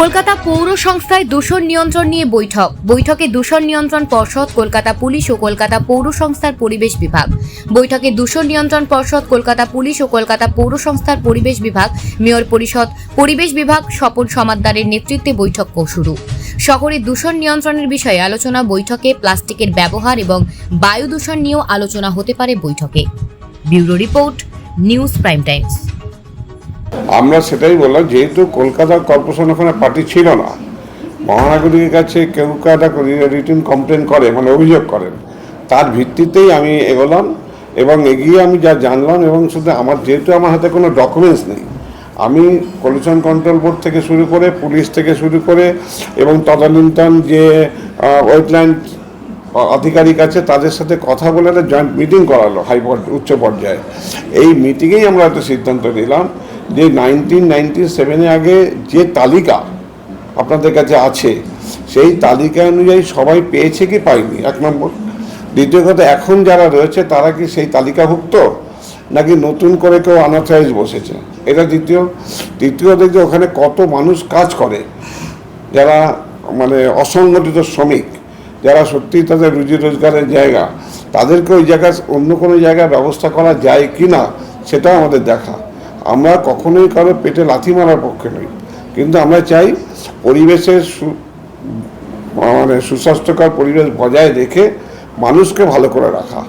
কলকাতা পৌর সংস্থায় দূষণ নিয়ন্ত্রণ নিয়ে বৈঠকে দূষণ নিয়ন্ত্রণ পর্ষদ, কলকাতা পুলিশ ও কলকাতা পৌর সংস্থার পরিবেশ বিভাগ। বৈঠকে দূষণ নিয়ন্ত্রণ পর্ষদ, কলকাতা পুলিশ ও কলকাতা পৌর সংস্থার পরিবেশ বিভাগ, মেয়র পরিষদ, পরিবেশ বিভাগ, স্বপন সমাদ্দারের নেতৃত্বে বৈঠক শুরু। শহরে দূষণ নিয়ন্ত্রণের বিষয়ে আলোচনা। বৈঠকে প্লাস্টিকের ব্যবহার এবং বায়ু দূষণ নিয়েও আলোচনা হতে পারে বৈঠকে। Bureau report, news prime Times. আমরা সেটাই বললাম, যেহেতু কলকাতা কর্পোরেশন ওখানে পার্টি ছিল না, মহানগরীর কাছে কেউ একটা রিটেন কমপ্লেন করে, মানে অভিযোগ করেন, তার ভিত্তিতেই আমি এগোলাম এবং এগিয়ে আমি যা জানলাম, এবং শুধু যেহেতু আমার হাতে কোনো ডকুমেন্টস নেই, আমি পলিউশন কন্ট্রোল বোর্ড থেকে শুরু করে, পুলিশ থেকে শুরু করে এবং তদানীন্তন যে ওয়েটল্যান্ড আধিকারিক আছে তাদের সাথে কথা বলে একটা জয়েন্ট মিটিং করালো উচ্চ পর্যায়ে। এই মিটিংয়েই আমরা একটা সিদ্ধান্ত নিলাম যে 1997 আগে যে তালিকা আপনাদের কাছে আছে, সেই তালিকা অনুযায়ী সবাই পেয়েছে কি পায়নি, এক নম্বর। দ্বিতীয় কথা, এখন যারা রয়েছে তারা কি সেই তালিকাভুক্ত নাকি নতুন করে কেউ আনঅথরাইজ বসেছে, এটা তৃতীয় দেখছে ওখানে কত মানুষ কাজ করে, যারা মানে অসংগঠিত শ্রমিক, যারা সত্যি তাদের রুজি রোজগারের জায়গা, তাদেরকে ওই জায়গায় অন্য কোনো জায়গায় ব্যবস্থা করা যায় কি না সেটাও আমাদের দেখা। আমরা কখনোই কারো পেটে লাথি মারার পক্ষে নই, কিন্তু আমরা চাই পরিবেশের সুস্বাস্থ্যকর পরিবেশ বজায় রেখে মানুষকে ভালো করে রাখা,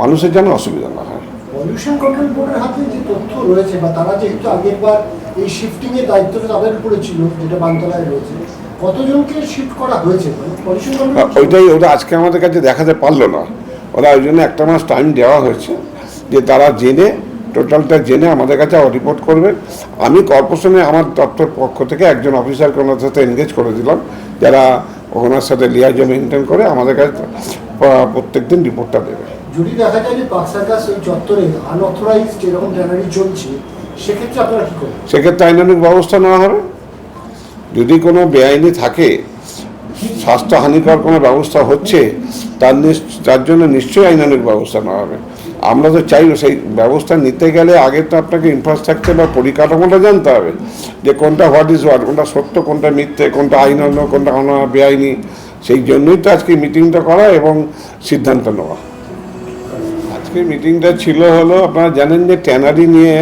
মানুষের যেন অসুবিধা না হয়। পলিউশন কন্ট্রোল বোর্ডের হাতে যে তথ্য রয়েছে, বা তারা যেহেতু আগেরবার এই শিফটিংয়ের দায়িত্বটা তাদের উপরে ছিল, যেটা বানতলায় রয়েছে, কতজনকে শিফট করা হয়েছে পলিউশন কন্ট্রোল? ওটা আজকে আমাদের কাছে দেখাতে পারলো না, ওরা ওই জন্য একটা মাস টাইম দেওয়া হয়েছে যে তারা জেনে টোটালটা জেনে আমাদের কাছে রিপোর্ট করবে। আমি কর্পোরেশনে আমার দপ্তর পক্ষ থেকে একজন অফিসারকে ওনার সাথে এনগেজ করে দিলাম, যারা ওনার সাথে লিয়াজো মেনটেন করে আমাদের কাছে প্রত্যেকদিন রিপোর্টটা দেবে। যদি দেখা যায় যে পার্ক সার্কাস ওই চত্বরে আনঅথরাইজড এরকম ট্যানারি চলছে, সেক্ষেত্রে আপনারা কী করবেন? সেক্ষেত্রে আইনানুগ ব্যবস্থা নেওয়া হবে। যদি কোনো বেআইনি থাকে, স্বাস্থ্য হানিকর কোনো ব্যবস্থা হচ্ছে, তার জন্য নিশ্চয়ই আইনানুগ ব্যবস্থা নেওয়া হবে। আমরা তো চাই সেই ব্যবস্থা নিতে গেলে আগে তো আপনাকে ইনফ্রাস্ট্রাকচার বা পরিকাঠামোটা জানতে হবে, যে কোনটা হোয়াট ইজ হোয়াট, কোনটা সত্য, কোনটা মিথ্যে, কোনটা আইনানুগ, কোনটা বেআইনি। সেই জন্যই তো আজকে মিটিংটা করা এবং সিদ্ধান্ত নেওয়া। আজকে মিটিংটা ছিল হলো, আপনারা জানেন যে ট্যানারি নিয়ে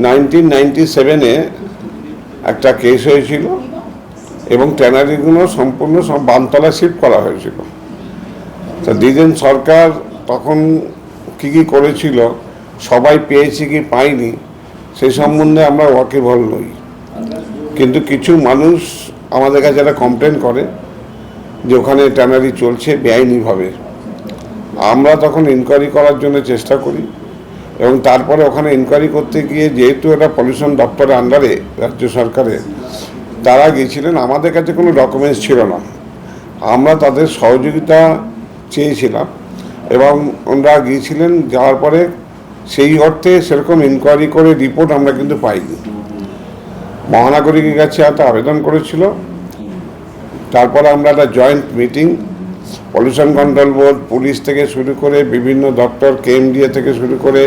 1997-এ একটা কেস হয়েছিল এবং ট্যানারিগুলো সম্পূর্ণ সব বানতলা শিফট করা হয়েছিল। তো দ্বিজেন সরকার তখন কী করেছিল, সবাই পেয়েছে কি পায়নি সেই সম্বন্ধে আমরা ওয়াকিবহাল নই, কিন্তু কিছু মানুষ আমাদের কাছে একটা কমপ্লেন করে যে ওখানে ট্যানারি চলছে বেআইনিভাবে। আমরা তখন ইনকোয়ারি করার জন্য চেষ্টা করি এবং তারপরে ওখানে ইনকোয়ারি করতে গিয়ে, যেহেতু এটা পলিউশন দপ্তরের আন্ডারে রাজ্য সরকারের, তারা গিয়েছিলেন, আমাদের কাছে কোনো ডকুমেন্টস ছিল না, আমরা তাদের সহযোগিতা চেয়েছিলাম এবং ওনারা গিয়েছিলেন। যাওয়ার পরে সেই অর্থে সেরকম ইনকোয়ারি করে রিপোর্ট আমরা কিন্তু পাইনি। মহানগরীর কাছে একটা আবেদন করেছিল, তারপরে আমরা একটা joint meeting, pollution control board, police থেকে শুরু করে বিভিন্ন দপ্তর, কেএমডিএ থেকে শুরু করে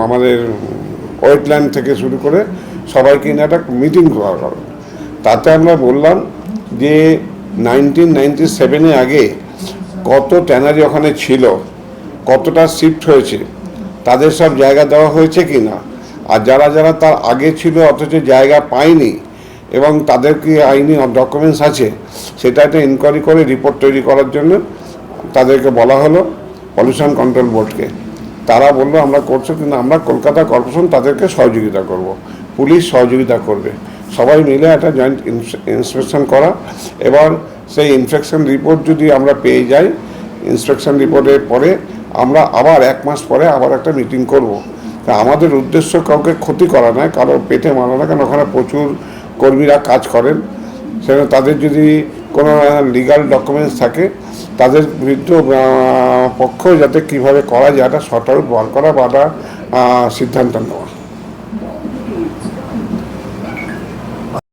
আমাদের ওয়েটল্যান্ড থেকে শুরু করে সবাইকে নিয়ে একটা মিটিং করা হবে। তাতে আমরা বললাম যে 1997-এ আগে কত ট্যানারি ওখানে ছিল, কতটা শিফট হয়েছে, তাদের সব জায়গা দেওয়া হয়েছে কি না, আর যারা যারা তার আগে ছিল অথচ জায়গা পায়নি এবং তাদের কি আইনি ডকুমেন্টস আছে, সেটা একটা ইনকোয়ারি করে রিপোর্ট তৈরি করার জন্য তাদেরকে বলা হলো পলিউশন কন্ট্রোল বোর্ডকে। তারা বললো আমরা করছো, কিন্তু আমরা কলকাতা কর্পোরেশন তাদেরকে সহযোগিতা করব, পুলিশ সহযোগিতা করবে, সবাই মিলে একটা জয়েন্ট ইন্সপেকশন করা। এবার সেই ইন্সপেকশন রিপোর্ট যদি আমরা পেয়ে যাই, ইন্সপেকশন রিপোর্টের পরে আমরা আবার 1 মাস পরে আবার একটা মিটিং করব। তা আমাদের উদ্দেশ্য কাউকে ক্ষতি করা নয়, কারো পেটে মারা না, কারণ ওখানে প্রচুর কর্মীরা কাজ করেন, সেখানে তাদের যদি কোনো লিগাল ডকুমেন্টস থাকে, তাদের বিরুদ্ধে পক্ষ যাতে কীভাবে করা যায় একটা শর্ট আউট বার করা বা সিদ্ধান্ত নেওয়া।